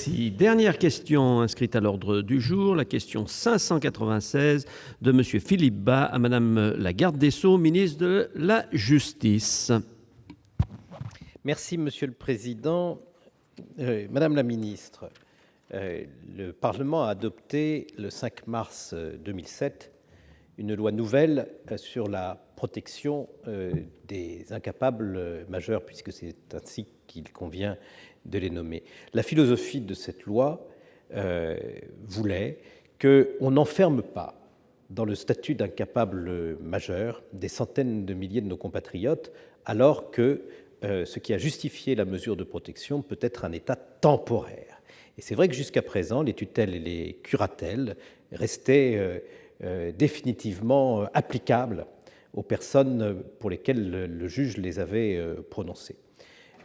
Merci. Dernière question inscrite à l'ordre du jour, la question 596 de M. Philippe Bas à Mme la garde des Sceaux, ministre de la Justice. Merci, Monsieur le Président. Madame la ministre, le Parlement a adopté le 5 mars 2007 une loi nouvelle sur la protection des incapables majeurs, puisque c'est ainsi qu'il convient de les nommer. La philosophie de cette loi voulait qu'on n'enferme pas dans le statut d'incapable majeur des centaines de milliers de nos compatriotes, alors que ce qui a justifié la mesure de protection peut être un état temporaire. Et c'est vrai que jusqu'à présent, les tutelles et les curatelles restaient définitivement applicables aux personnes pour lesquelles le juge les avait prononcées.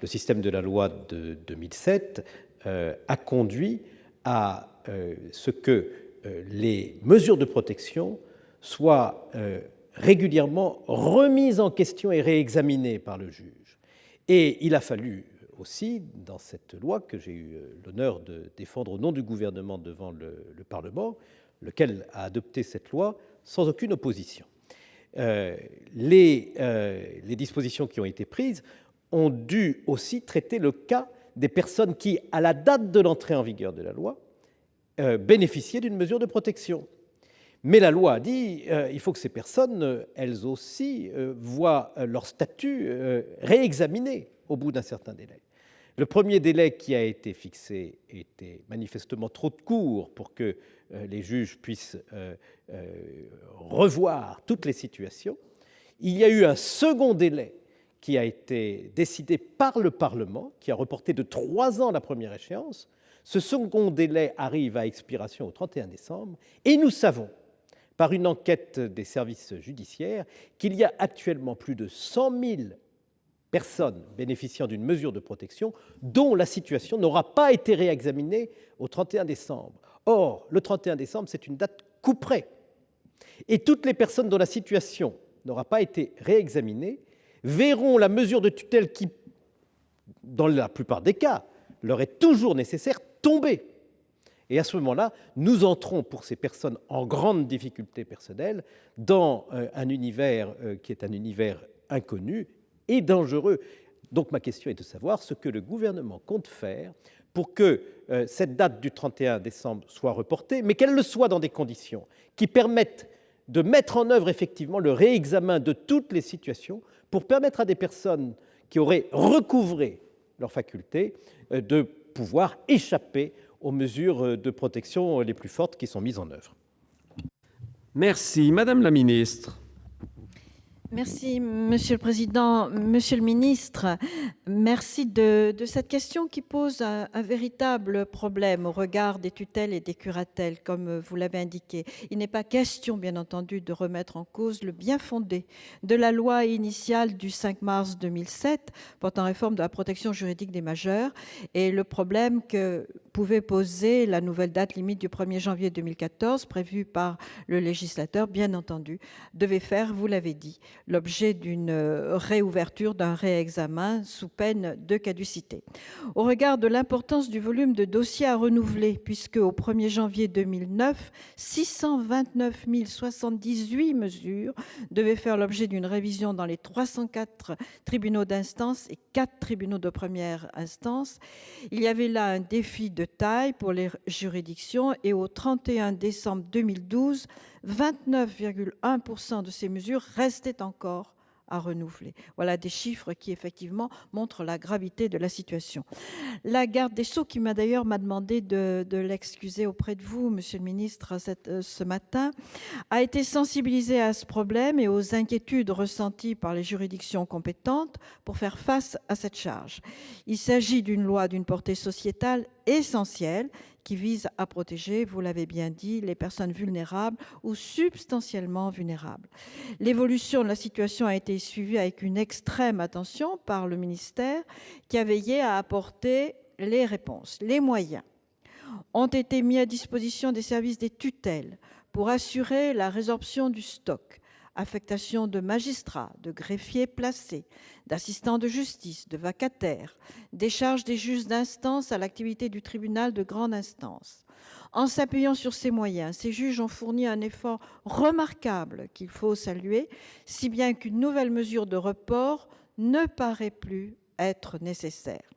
Le système de la loi de 2007 a conduit à ce que les mesures de protection soient régulièrement remises en question et réexaminées par le juge. Et il a fallu aussi, dans cette loi que j'ai eu l'honneur de défendre au nom du gouvernement devant le Parlement, lequel a adopté cette loi sans aucune opposition. Les dispositions qui ont été prises ont dû aussi traiter le cas des personnes qui, à la date de l'entrée en vigueur de la loi, bénéficiaient d'une mesure de protection. Mais la loi a dit qu'il faut que ces personnes, elles aussi, voient leur statut réexaminé au bout d'un certain délai. Le premier délai qui a été fixé était manifestement trop court pour que les juges puissent revoir toutes les situations. Il y a eu un second délai qui a été décidé par le Parlement, qui a reporté de 3 ans la première échéance. Ce second délai arrive à expiration au 31 décembre, et nous savons, par une enquête des services judiciaires, qu'il y a actuellement plus de 100 000 personnes bénéficiant d'une mesure de protection dont la situation n'aura pas été réexaminée au 31 décembre. Or, le 31 décembre, c'est une date couperet. Et toutes les personnes dont la situation n'aura pas été réexaminée verront la mesure de tutelle qui, dans la plupart des cas, leur est toujours nécessaire, tomber. Et à ce moment-là, nous entrons pour ces personnes en grande difficulté personnelle dans un univers qui est un univers inconnu et dangereux. Donc ma question est de savoir ce que le gouvernement compte faire pour que cette date du 31 décembre soit reportée, mais qu'elle le soit dans des conditions qui permettent de mettre en œuvre effectivement le réexamen de toutes les situations pour permettre à des personnes qui auraient recouvré leurs facultés de pouvoir échapper aux mesures de protection les plus fortes qui sont mises en œuvre. Merci. Madame la ministre. Merci, Monsieur le Président. Monsieur le Ministre, merci de cette question qui pose un véritable problème au regard des tutelles et des curatelles, comme vous l'avez indiqué. Il n'est pas question, bien entendu, de remettre en cause le bien-fondé de la loi initiale du 5 mars 2007 portant réforme de la protection juridique des majeurs et le problème que pouvait poser la nouvelle date limite du 1er janvier 2014 prévue par le législateur, bien entendu, devait faire, vous l'avez dit, l'objet d'une réouverture, d'un réexamen sous peine de caducité. Au regard de l'importance du volume de dossiers à renouveler, puisque au 1er janvier 2009, 629 078 mesures devaient faire l'objet d'une révision dans les 304 tribunaux d'instance et 4 tribunaux de première instance, il y avait là un défi de taille pour les juridictions et au 31 décembre 2012, 29,1% de ces mesures restaient encore à renouveler. Voilà des chiffres qui, effectivement, montrent la gravité de la situation. La garde des Sceaux, qui m'a d'ailleurs demandé de l'excuser auprès de vous, Monsieur le Ministre, ce matin, a été sensibilisée à ce problème et aux inquiétudes ressenties par les juridictions compétentes pour faire face à cette charge. Il s'agit d'une loi d'une portée sociétale essentielle qui vise à protéger, vous l'avez bien dit, les personnes vulnérables ou substantiellement vulnérables. L'évolution de la situation a été suivie avec une extrême attention par le ministère qui a veillé à apporter les réponses. Les moyens ont été mis à disposition des services des tutelles pour assurer la résorption du stock, affectation de magistrats, de greffiers placés, d'assistants de justice, de vacataires, décharge des juges d'instance à l'activité du tribunal de grande instance. En s'appuyant sur ces moyens, ces juges ont fourni un effort remarquable qu'il faut saluer, si bien qu'une nouvelle mesure de report ne paraît plus être nécessaire.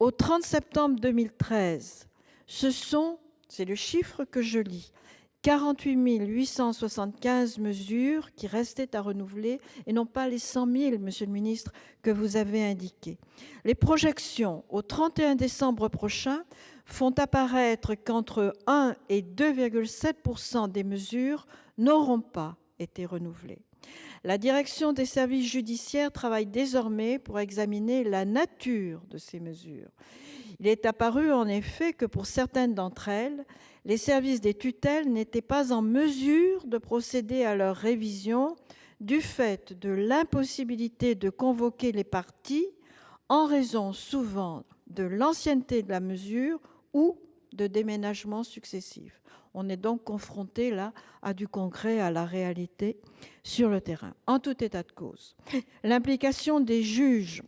Au 30 septembre 2013, c'est le chiffre que je lis, 48 875 mesures qui restaient à renouveler et non pas les 100 000, Monsieur le ministre, que vous avez indiqué. Les projections au 31 décembre prochain font apparaître qu'entre 1 et 2,7 % des mesures n'auront pas été renouvelées. La direction des services judiciaires travaille désormais pour examiner la nature de ces mesures. Il est apparu en effet que pour certaines d'entre elles, les services des tutelles n'étaient pas en mesure de procéder à leur révision du fait de l'impossibilité de convoquer les parties en raison souvent de l'ancienneté de la mesure ou de déménagements successifs. On est donc confronté là à du concret, à la réalité sur le terrain. En tout état de cause, l'implication des juges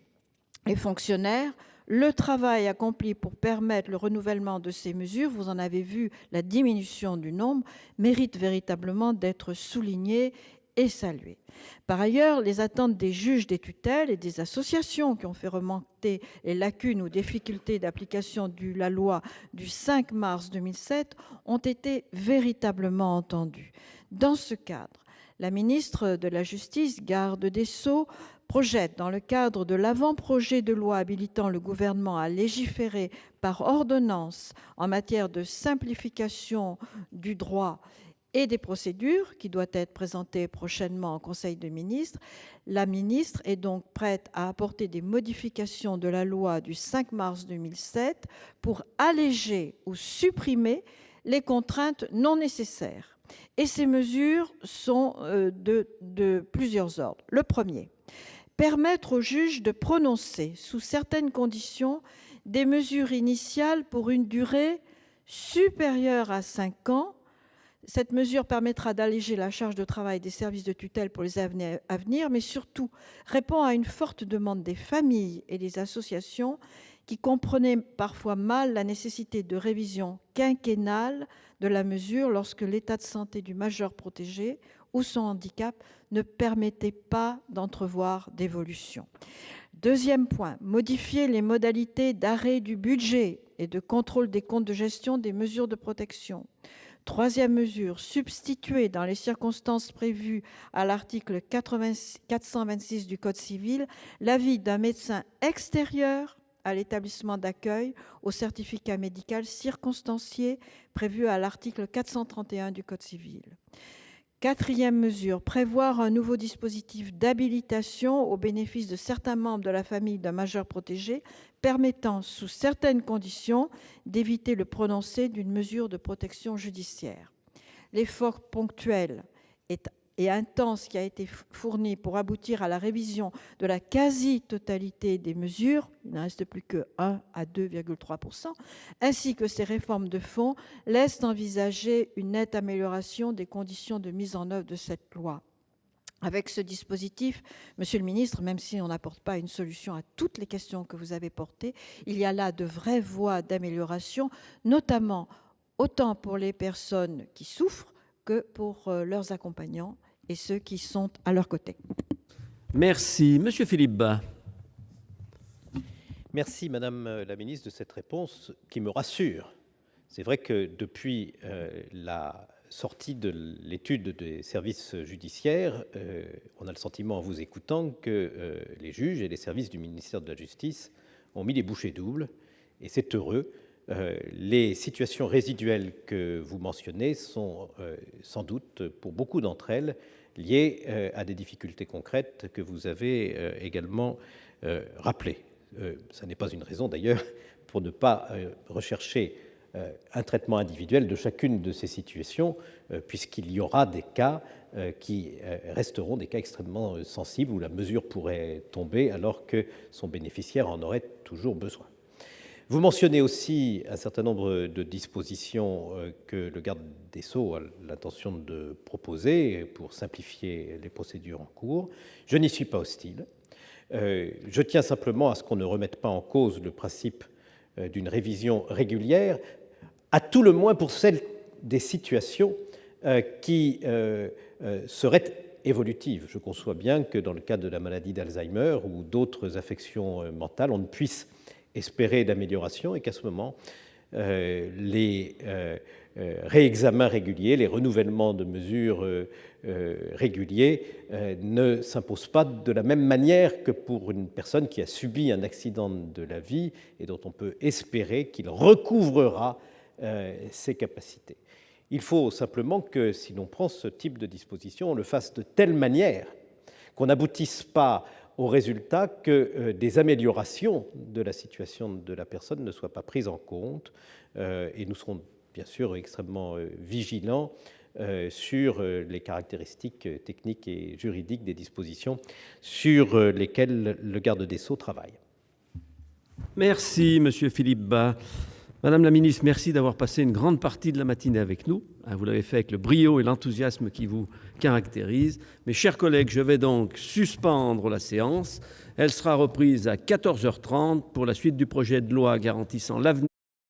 et fonctionnaires, le travail accompli pour permettre le renouvellement de ces mesures, vous en avez vu la diminution du nombre, mérite véritablement d'être souligné et salué. Par ailleurs, les attentes des juges des tutelles et des associations qui ont fait remonter les lacunes ou difficultés d'application de la loi du 5 mars 2007 ont été véritablement entendues. Dans ce cadre, la ministre de la Justice, garde des Sceaux, projette, dans le cadre de l'avant-projet de loi habilitant le gouvernement à légiférer par ordonnance en matière de simplification du droit et des procédures, qui doit être présenté prochainement au Conseil des ministres. La ministre est donc prête à apporter des modifications de la loi du 5 mars 2007 pour alléger ou supprimer les contraintes non nécessaires. Et ces mesures sont de plusieurs ordres. Le premier, permettre aux juges de prononcer, sous certaines conditions, des mesures initiales pour une durée supérieure à 5 ans. Cette mesure permettra d'alléger la charge de travail des services de tutelle pour les années à venir, mais surtout répond à une forte demande des familles et des associations qui comprenaient parfois mal la nécessité de révision quinquennale de la mesure lorsque l'état de santé du majeur protégé ou son handicap ne permettait pas d'entrevoir d'évolution. Deuxième point, modifier les modalités d'arrêt du budget et de contrôle des comptes de gestion des mesures de protection. Troisième mesure, substituer dans les circonstances prévues à l'article 426 du Code civil l'avis d'un médecin extérieur à l'établissement d'accueil au certificat médical circonstancié prévu à l'article 431 du Code civil. Quatrième mesure, prévoir un nouveau dispositif d'habilitation au bénéfice de certains membres de la famille d'un majeur protégé permettant, sous certaines conditions, d'éviter le prononcé d'une mesure de protection judiciaire. L'effort ponctuel et intense qui a été fourni pour aboutir à la révision de la quasi-totalité des mesures, il n'en reste plus que 1 à 2,3%, ainsi que ces réformes de fond, laissent envisager une nette amélioration des conditions de mise en œuvre de cette loi. Avec ce dispositif, Monsieur le ministre, même si on n'apporte pas une solution à toutes les questions que vous avez portées, il y a là de vraies voies d'amélioration, notamment autant pour les personnes qui souffrent que pour leurs accompagnants et ceux qui sont à leur côté. Merci. Monsieur Philippe Bas. Merci, Madame la ministre, de cette réponse qui me rassure. C'est vrai que depuis la sortie de l'étude des services judiciaires, on a le sentiment, en vous écoutant, que les juges et les services du ministère de la Justice ont mis les bouchées doubles, et c'est heureux. Les situations résiduelles que vous mentionnez sont sans doute, pour beaucoup d'entre elles, liées à des difficultés concrètes que vous avez également rappelées. Ce n'est pas une raison, d'ailleurs, pour ne pas rechercher un traitement individuel de chacune de ces situations, puisqu'il y aura des cas qui resteront des cas extrêmement sensibles où la mesure pourrait tomber alors que son bénéficiaire en aurait toujours besoin. Vous mentionnez aussi un certain nombre de dispositions que le garde des Sceaux a l'intention de proposer pour simplifier les procédures en cours. Je n'y suis pas hostile. Je tiens simplement à ce qu'on ne remette pas en cause le principe d'une révision régulière, à tout le moins pour celles des situations qui seraient évolutives. Je conçois bien que dans le cas de la maladie d'Alzheimer ou d'autres affections mentales, on ne puisse espérer d'amélioration et qu'à ce moment, les réexamens réguliers, les renouvellements de mesures réguliers ne s'imposent pas de la même manière que pour une personne qui a subi un accident de la vie et dont on peut espérer qu'il recouvrera ses capacités. Il faut simplement que, si l'on prend ce type de disposition, on le fasse de telle manière qu'on n'aboutisse pas au résultat que des améliorations de la situation de la personne ne soient pas prises en compte. Et nous serons bien sûr extrêmement vigilants sur les caractéristiques techniques et juridiques des dispositions sur lesquelles le garde des Sceaux travaille. Merci, Monsieur Philippe Bas. Madame la ministre, merci d'avoir passé une grande partie de la matinée avec nous. Vous l'avez fait avec le brio et l'enthousiasme qui vous caractérisent. Mes chers collègues, je vais donc suspendre la séance. Elle sera reprise à 14h30 pour la suite du projet de loi garantissant l'avenir